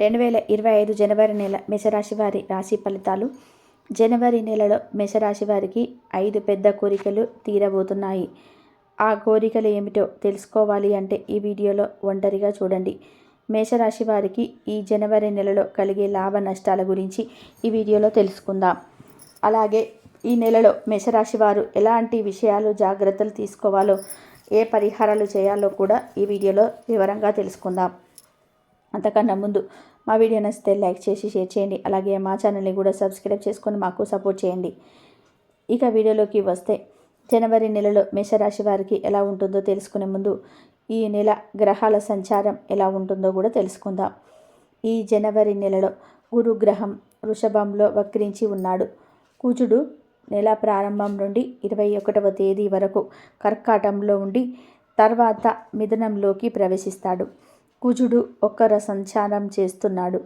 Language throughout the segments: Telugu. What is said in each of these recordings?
2025 జనవరి నెల మేషరాశి వారి రాశి ఫలితాలు. జనవరి నెలలో మేషరాశి వారికి 5 పెద్ద కోరికలు తీరబోతున్నాయి. ఆ కోరికలు ఏమిటో తెలుసుకోవాలి అంటే ఈ వీడియోలో ఒంటరిగా చూడండి. మేషరాశి వారికి ఈ జనవరి నెలలో కలిగే లాభ నష్టాల గురించి ఈ వీడియోలో తెలుసుకుందాం. అలాగే ఈ నెలలో మేషరాశి వారు ఎలాంటి విషయాలు జాగ్రత్తలు తీసుకోవాలో, ఏ పరిహారాలు చేయాలో కూడా ఈ వీడియోలో వివరంగా తెలుసుకుందాం. అంతకన్నా ముందు మా వీడియో నచ్చితే లైక్ చేసి షేర్ చేయండి. అలాగే మా ఛానల్ని కూడా సబ్స్క్రైబ్ చేసుకొని మాకు సపోర్ట్ చేయండి. ఇక వీడియోలోకి వస్తే, జనవరి నెలలో మేషరాశి వారికి ఎలా ఉంటుందో తెలుసుకునే ముందు ఈ నెల గ్రహాల సంచారం ఎలా ఉంటుందో కూడా తెలుసుకుందాం. ఈ జనవరి నెలలో గురుగ్రహం వృషభంలో వక్రించి ఉన్నాడు. కుజుడు నెల ప్రారంభం నుండి 21వ తేదీ వరకు కర్కాటంలో ఉండి తర్వాత మిథునంలోకి ప్రవేశిస్తాడు. కుజుడు ఒక్కర సంచారం చేస్తున్నాడు.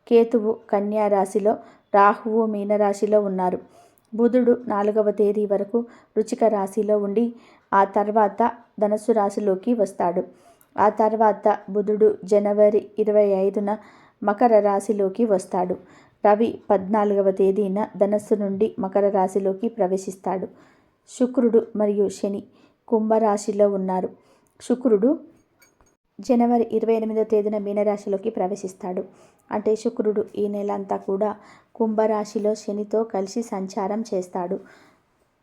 కేతువు కన్యా రాశిలో, రాహువు మీనరాశిలో ఉన్నారు. బుధుడు 4వ తేదీ వరకు వృశ్చిక రాశిలో ఉండి ఆ తర్వాత ధనుస్సు రాశిలోకి వస్తాడు. ఆ తర్వాత బుధుడు జనవరి 25న మకర రాశిలోకి వస్తాడు. రవి 14వ తేదీన ధనస్సు నుండి మకర రాశిలోకి ప్రవేశిస్తాడు. శుక్రుడు మరియు శని కుంభరాశిలో ఉన్నారు. శుక్రుడు జనవరి 28వ తేదీన మీనరాశిలోకి ప్రవేశిస్తాడు. అంటే శుక్రుడు ఈ నెల అంతా కూడా కుంభరాశిలో శనితో కలిసి సంచారం చేస్తాడు.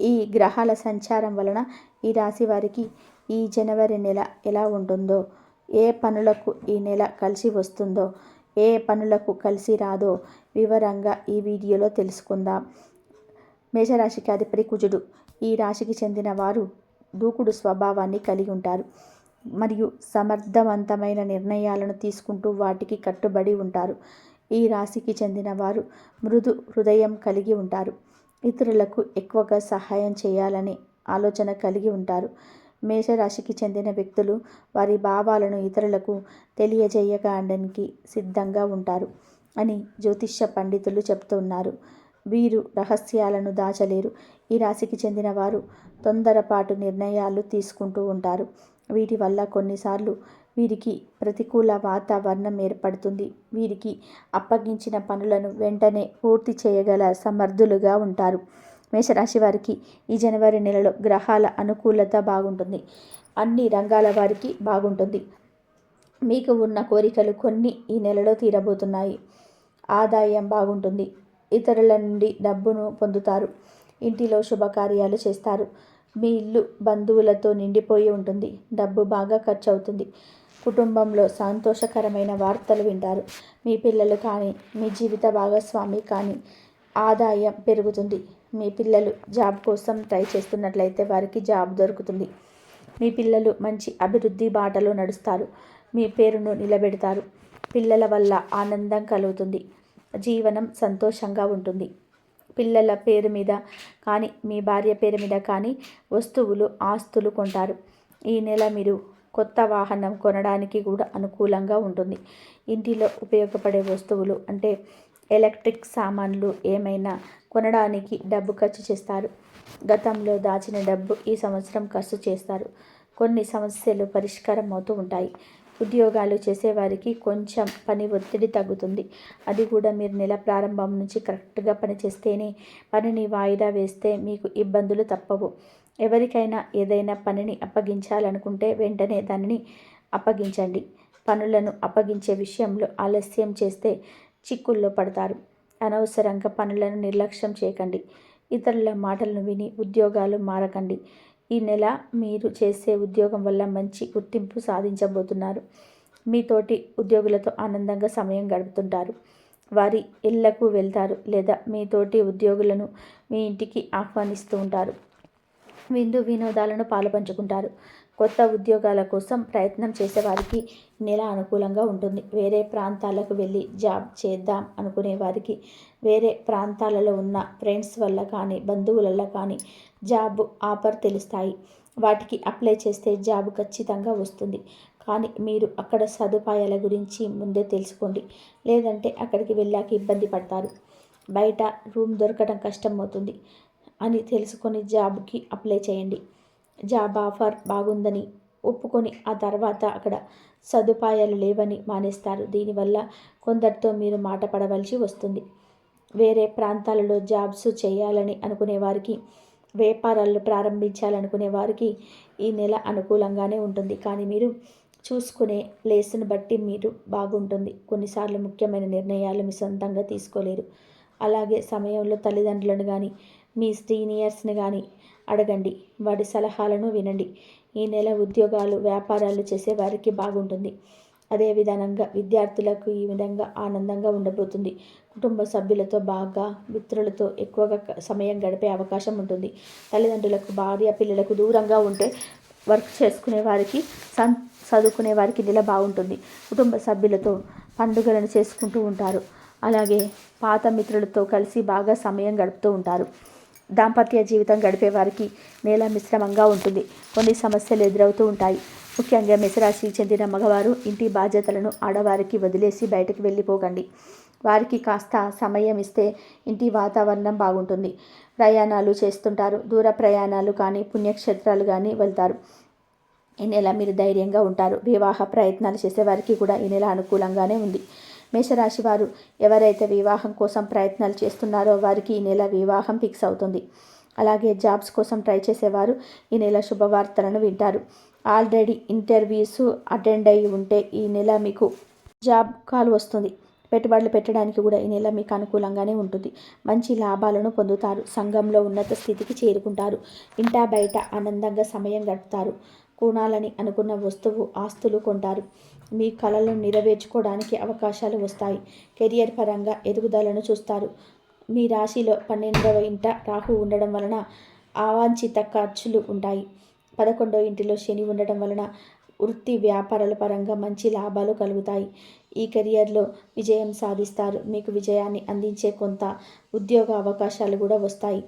ఈ గ్రహాల సంచారం వలన ఈ రాశి వారికి ఈ జనవరి నెల ఎలా ఉంటుందో, ఏ పనులకు ఈ నెల కలిసి వస్తుందో, ఏ పనులకు కలిసి రాదో వివరంగా ఈ వీడియోలో తెలుసుకుందాం. మేషరాశికి అధిపతి కుజుడు. ఈ రాశికి చెందిన వారు దూకుడు స్వభావాన్ని కలిగి ఉంటారు మరియు సమర్థవంతమైన నిర్ణయాలను తీసుకుంటూ వాటికి కట్టుబడి ఉంటారు. ఈ రాశికి చెందిన వారు మృదు హృదయం కలిగి ఉంటారు. ఇతరులకు ఎక్కువగా సహాయం చేయాలనే ఆలోచన కలిగి ఉంటారు. మేషరాశికి చెందిన వ్యక్తులు వారి భావాలను ఇతరులకు తెలియజేయడానికి సిద్ధంగా ఉంటారు అని జ్యోతిష్య పండితులు చెప్తున్నారు. వీరు రహస్యాలను దాచలేరు. ఈ రాశికి చెందిన వారు తొందరపాటు నిర్ణయాలు తీసుకుంటూ ఉంటారు. వీటి వల్ల కొన్నిసార్లు వీరికి ప్రతికూల వాతావరణం ఏర్పడుతుంది. వీరికి అప్పగించిన పనులను వెంటనే పూర్తి చేయగల సమర్థులుగా ఉంటారు. మేషరాశి వారికి ఈ జనవరి నెలలో గ్రహాల అనుకూలత బాగుంటుంది. అన్ని రంగాల వారికి బాగుంటుంది. మీకు ఉన్న కోరికలు కొన్ని ఈ నెలలో తీరబోతున్నాయి. ఆదాయం బాగుంటుంది. ఇతరుల నుండి డబ్బును పొందుతారు. ఇంటిలో శుభకార్యాలు చేస్తారు. మీ ఇల్లు బంధువులతో నిండిపోయి ఉంటుంది. డబ్బు బాగా ఖర్చు అవుతుంది. కుటుంబంలో సంతోషకరమైన వార్తలు వింటారు. మీ పిల్లలు కానీ, మీ జీవిత భాగస్వామి కానీ ఆదాయం పెరుగుతుంది. మీ పిల్లలు జాబ్ కోసం ట్రై చేస్తున్నట్లయితే వారికి జాబ్ దొరుకుతుంది. మీ పిల్లలు మంచి అభివృద్ధి బాటలో నడుస్తారు. మీ పేరును నిలబెడతారు. పిల్లల వల్ల ఆనందం కలుగుతుంది. జీవనం సంతోషంగా ఉంటుంది. పిల్లల పేరు మీద కానీ, మీ భార్య పేరు మీద కానీ వస్తువులు, ఆస్తులు కొంటారు. ఈ నెల మీరు కొత్త వాహనం కొనడానికి కూడా అనుకూలంగా ఉంటుంది. ఇంటిలో ఉపయోగపడే వస్తువులు అంటే ఎలక్ట్రిక్ సామాన్లు ఏమైనా కొనడానికి డబ్బు ఖర్చు చేస్తారు. గతంలో దాచిన డబ్బు ఈ సంవత్సరం ఖర్చు చేస్తారు. కొన్ని సమస్యలు పరిష్కారం అవుతూ ఉంటాయి. ఉద్యోగాలు చేసేవారికి కొంచెం పని ఒత్తిడి తగ్గుతుంది. అది కూడా మీరు నెల ప్రారంభం నుంచి కరెక్ట్గా పనిచేస్తేనే. పనిని వాయిదా వేస్తే మీకు ఇబ్బందులు తప్పవు. ఎవరికైనా ఏదైనా పనిని అప్పగించాలనుకుంటే వెంటనే దానిని అప్పగించండి. పనులను అప్పగించే విషయంలో ఆలస్యం చేస్తే చిక్కుల్లో పడతారు. అనవసరంగా పనులను నిర్లక్ష్యం చేయకండి. ఇతరుల మాటలను విని ఉద్యోగాలు మారకండి. ఈ నెల మీరు చేసే ఉద్యోగం వల్ల మంచి గుర్తింపు సాధించబోతున్నారు. మీతోటి ఉద్యోగులతో ఆనందంగా సమయం గడుపుతుంటారు. వారి ఇళ్లకు వెళ్తారు లేదా మీతోటి ఉద్యోగులను మీ ఇంటికి ఆహ్వానిస్తూ ఉంటారు. విందు వినోదాలను పాలుపంచుకుంటారు. కొత్త ఉద్యోగాల కోసం ప్రయత్నం చేసేవారికి నెల అనుకూలంగా ఉంటుంది. వేరే ప్రాంతాలకు వెళ్ళి జాబ్ చేద్దాం అనుకునే వారికి వేరే ప్రాంతాలలో ఉన్న ఫ్రెండ్స్ వల్ల కానీ, బంధువుల వల్ల కానీ జాబ్ ఆఫర్ తెలుస్తాయి. వాటికి అప్లై చేస్తే జాబ్ ఖచ్చితంగా వస్తుంది. కానీ మీరు అక్కడ సదుపాయాల గురించి ముందే తెలుసుకోండి. లేదంటే అక్కడికి వెళ్ళాక ఇబ్బంది పడతారు. బయట రూమ్ దొరకడం కష్టమవుతుంది అని తెలుసుకొని జాబ్కి అప్లై చేయండి. జాబ్ ఆఫర్ బాగుందని ఒప్పుకొని ఆ తర్వాత అక్కడ సదుపాయాలు లేవని మానేస్తారు. దీనివల్ల కొందరితో మీరు మాట పడవలసి వస్తుంది. వేరే ప్రాంతాలలో జాబ్స్ చేయాలని అనుకునే వారికి, వ్యాపారాలు ప్రారంభించాలనుకునే వారికి ఈ నెల అనుకూలంగానే ఉంటుంది. కానీ మీరు చూసుకునే ప్లేస్ను బట్టి మీరు బాగుంటుంది. కొన్నిసార్లు ముఖ్యమైన నిర్ణయాలు మీ సొంతంగా తీసుకోలేరు. అలాగే సమయంలో తల్లిదండ్రులను కానీ, మీ సీనియర్స్ని కానీ అడగండి. వారి సలహాలను వినండి. ఈ నెల ఉద్యోగాలు, వ్యాపారాలు చేసేవారికి బాగుంటుంది. అదే విధానంగా విద్యార్థులకు ఈ విధంగా ఆనందంగా ఉండబోతుంది. కుటుంబ సభ్యులతో బాగా, మిత్రులతో ఎక్కువగా సమయం గడిపే అవకాశం ఉంటుంది. తల్లిదండ్రులకు, భార్య పిల్లలకు దూరంగా ఉంటే వర్క్ చేసుకునే వారికి, చదువుకునే వారికి నెల బాగుంటుంది. కుటుంబ సభ్యులతో పండుగలను చేసుకుంటూ ఉంటారు. అలాగే పాత మిత్రులతో కలిసి బాగా సమయం గడుపుతూ ఉంటారు. దాంపత్య జీవితం గడిపే వారికి నెల మిశ్రమంగా ఉంటుంది. కొన్ని సమస్యలు ఎదురవుతూ ఉంటాయి. ముఖ్యంగా మేషరాశికి చెందిన మగవారు ఇంటి బాధ్యతలను ఆడవారికి వదిలేసి బయటకు వెళ్ళిపోకండి. వారికి కాస్త సమయం ఇస్తే ఇంటి వాతావరణం బాగుంటుంది. ప్రయాణాలు చేస్తుంటారు. దూర ప్రయాణాలు కానీ, పుణ్యక్షేత్రాలు కానీ వెళ్తారు. ఈ నెల మీరు ధైర్యంగా ఉంటారు. వివాహ ప్రయత్నాలు చేసేవారికి కూడా ఈ నెల అనుకూలంగానే ఉంది. మేషరాశి వారు ఎవరైతే వివాహం కోసం ప్రయత్నాలు చేస్తున్నారో వారికి ఈ నెల వివాహం ఫిక్స్ అవుతుంది. అలాగే జాబ్స్ కోసం ట్రై చేసేవారు ఈ నెల శుభవార్తలను వింటారు. ఆల్రెడీ ఇంటర్వ్యూస్ అటెండ్ అయి ఉంటే ఈ నెల మీకు జాబ్ కాల్ వస్తుంది. పెట్టుబడులు పెట్టడానికి కూడా ఈ నెల మీకు అనుకూలంగానే ఉంటుంది. మంచి లాభాలను పొందుతారు. సంఘంలో ఉన్నత స్థితికి చేరుకుంటారు. ఇంటా బయట ఆనందంగా సమయం గడుపుతారు. కొనాలని అనుకున్న వస్తువు, ఆస్తులు కొంటారు. మీ కలలను నెరవేర్చుకోవడానికి అవకాశాలు వస్తాయి. కెరియర్ పరంగా ఎదుగుదలను చూస్తారు. మీ రాశిలో 12వ ఇంట రాహు ఉండడం వలన అవాంఛిత ఖర్చులు ఉంటాయి. 11వ ఇంటిలో శని ఉండడం వలన వృత్తి వ్యాపారాల పరంగా మంచి లాభాలు కలుగుతాయి. ఈ కెరియర్లో విజయం సాధిస్తారు. మీకు విజయాన్ని అందించే కొంత ఉద్యోగ అవకాశాలు కూడా వస్తాయి.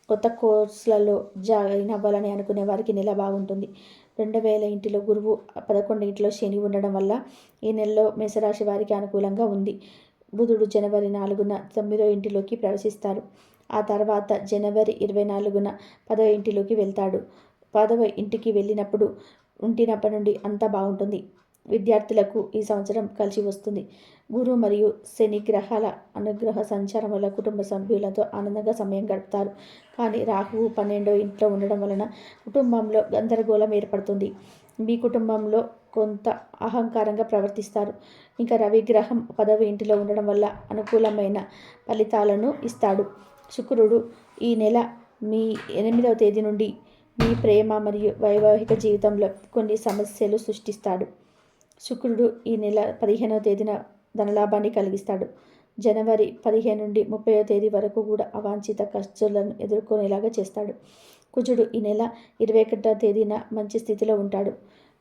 కొత్త కోర్సులలో జాయిన్ అవ్వాలని అనుకునే వారికి నెల బాగుంటుంది. 2000 ఇంటిలో గురువు, 11 ఇంటిలో శని ఉండడం వల్ల ఈ నెలలో మేషరాశి వారికి అనుకూలంగా ఉంది. బుధుడు జనవరి 4న 9వ ఇంటిలోకి ప్రవేశిస్తారు. ఆ తర్వాత జనవరి 24న 10వ ఇంటిలోకి వెళ్తాడు. 10వ ఇంటికి వెళ్ళినప్పుడు ఉంటినప్పటి నుండి అంతా బాగుంటుంది. విద్యార్థులకు ఈ సంవత్సరం కలిసి వస్తుంది. గురు మరియు శని గ్రహాల అనుగ్రహ సంచారం వల్ల కుటుంబ సభ్యులతో ఆనందంగా సమయం గడుపుతారు. కానీ రాహువు 12వ ఇంట్లో ఉండడం వలన కుటుంబంలో గందరగోళం ఏర్పడుతుంది. మీ కుటుంబంలో కొంత అహంకారంగా ప్రవర్తిస్తారు. ఇంకా రవి గ్రహం 10వ ఇంటిలో ఉండడం వల్ల అనుకూలమైన ఫలితాలను ఇస్తాడు. శుక్రుడు ఈ నెల మీ 8వ తేదీ నుండి మీ ప్రేమ మరియు వైవాహిక జీవితంలో కొన్ని సమస్యలు సృష్టిస్తాడు. శుక్రుడు ఈ నెల 15వ తేదీన ధనలాభాన్ని కలిగిస్తాడు. జనవరి 15 నుండి 30వ తేదీ వరకు కూడా అవాంఛిత ఖర్చులను ఎదుర్కొనేలాగా చేస్తాడు. కుజుడు ఈ నెల 21వ తేదీన మంచి స్థితిలో ఉంటాడు.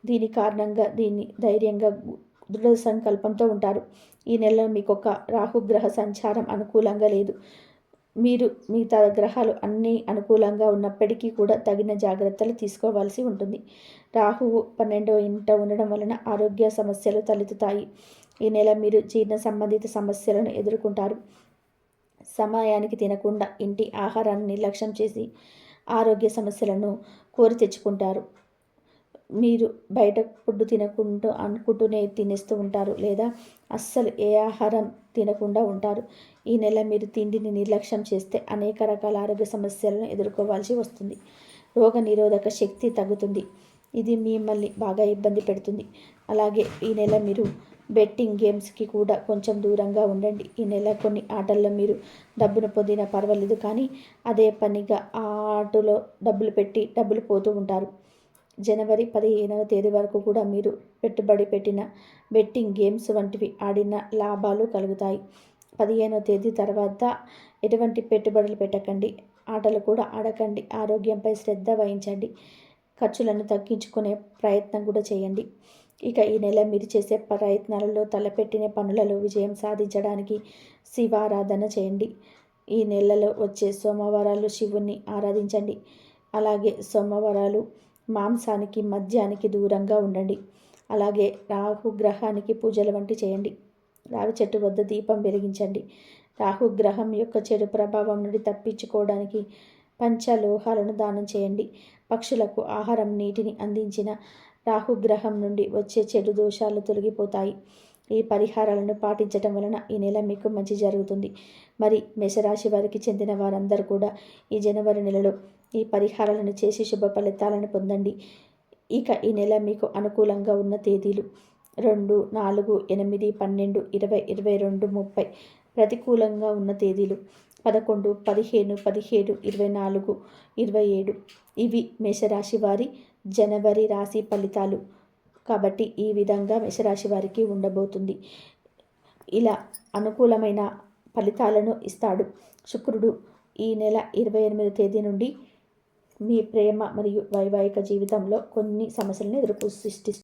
దీని కారణంగా ధైర్యంగా దృఢ సంకల్పంతో ఉంటారు. ఈ నెలలో మీకు ఒక రాహుగ్రహ సంచారం అనుకూలంగా లేదు. మీరు మిగతా గ్రహాలు అన్నీ అనుకూలంగా ఉన్నప్పటికీ కూడా తగిన జాగ్రత్తలు తీసుకోవాల్సి ఉంటుంది. రాహువు 12వ ఇంట ఉండడం వలన ఆరోగ్య సమస్యలు తలెత్తుతాయి. ఈ నెల మీరు జీర్ణ సంబంధిత సమస్యలను ఎదుర్కొంటారు. సమయానికి తినకుండా ఇంటి ఆహారాన్ని నిర్లక్ష్యం చేసి ఆరోగ్య సమస్యలను కోరి తెచ్చుకుంటారు. మీరు బయట ఫుడ్ అనుకుంటూనే తినేస్తూ ఉంటారు, లేదా అస్సలు ఏ ఆహారం తినకుండా ఉంటారు. ఈ నెల మీరు తిండిని నిర్లక్ష్యం చేస్తే అనేక రకాల ఆరోగ్య సమస్యలను ఎదుర్కోవాల్సి వస్తుంది. రోగ నిరోధక శక్తి తగ్గుతుంది. ఇది మిమ్మల్ని బాగా ఇబ్బంది పెడుతుంది. అలాగే ఈ నెల మీరు బెట్టింగ్ గేమ్స్కి కూడా కొంచెం దూరంగా ఉండండి. ఈ నెల కొన్ని ఆటల్లో మీరు డబ్బును పొందినా పర్వాలేదు, కానీ అదే పనిగా ఆ ఆటలో డబ్బులు పెట్టి డబ్బులు పోతూ ఉంటారు. జనవరి 15వ తేదీ వరకు కూడా మీరు పెట్టుబడి పెట్టిన బెట్టింగ్ గేమ్స్ వంటివి ఆడిన లాభాలు కలుగుతాయి. 15వ తేదీ తర్వాత ఎటువంటి పెట్టుబడులు పెట్టకండి. ఆటలు కూడా ఆడకండి. ఆరోగ్యంపై శ్రద్ధ వహించండి. ఖర్చులను తగ్గించుకునే ప్రయత్నం కూడా చేయండి. ఇక ఈ నెల మీరు చేసే ప్రయత్నాలలో తలపెట్టిన పనులలో విజయం సాధించడానికి శివారాధన చేయండి. ఈ నెలలో వచ్చే సోమవారాలు శివుణ్ణి ఆరాధించండి. అలాగే సోమవారాలు మాంసానికి, మద్యానికి దూరంగా ఉండండి. అలాగే రాహుగ్రహానికి పూజలు వంటి చేయండి. రావి చెట్టు వద్ద దీపం వెలిగించండి. రాహుగ్రహం యొక్క చెడు ప్రభావం నుండి తప్పించుకోవడానికి పంచలోహాలను దానం చేయండి. పక్షులకు ఆహారం, నీటిని అందించిన రాహుగ్రహం నుండి వచ్చే చెడు దోషాలు తొలగిపోతాయి. ఈ పరిహారాలను పాటించటం వలన ఈ నెల మీకు మంచి జరుగుతుంది. మరి మేషరాశి వారికి చెందిన వారందరూ కూడా ఈ జనవరి నెలలో ఈ పరిహారాలను చేసి శుభ ఫలితాలను పొందండి. ఇక ఈ నెల మీకు అనుకూలంగా ఉన్న తేదీలు 2, 4, 8, 12, 20, 22, 30. ప్రతికూలంగా ఉన్న తేదీలు 11, 15, 17, 24, 27. ఇవి మేషరాశి వారి జనవరి రాశి ఫలితాలు. కాబట్టి ఈ విధంగా మేషరాశి వారికి ఉండబోతుంది. ఇలా అనుకూలమైన ఫలితాలను ఇస్తాడు శుక్రుడు. ఈ నెల 28వ తేదీ నుండి మీ ప్రేమ మరియు వైవాహిక జీవితంలో కొన్ని సమస్యలను సృష్టిస్తారు.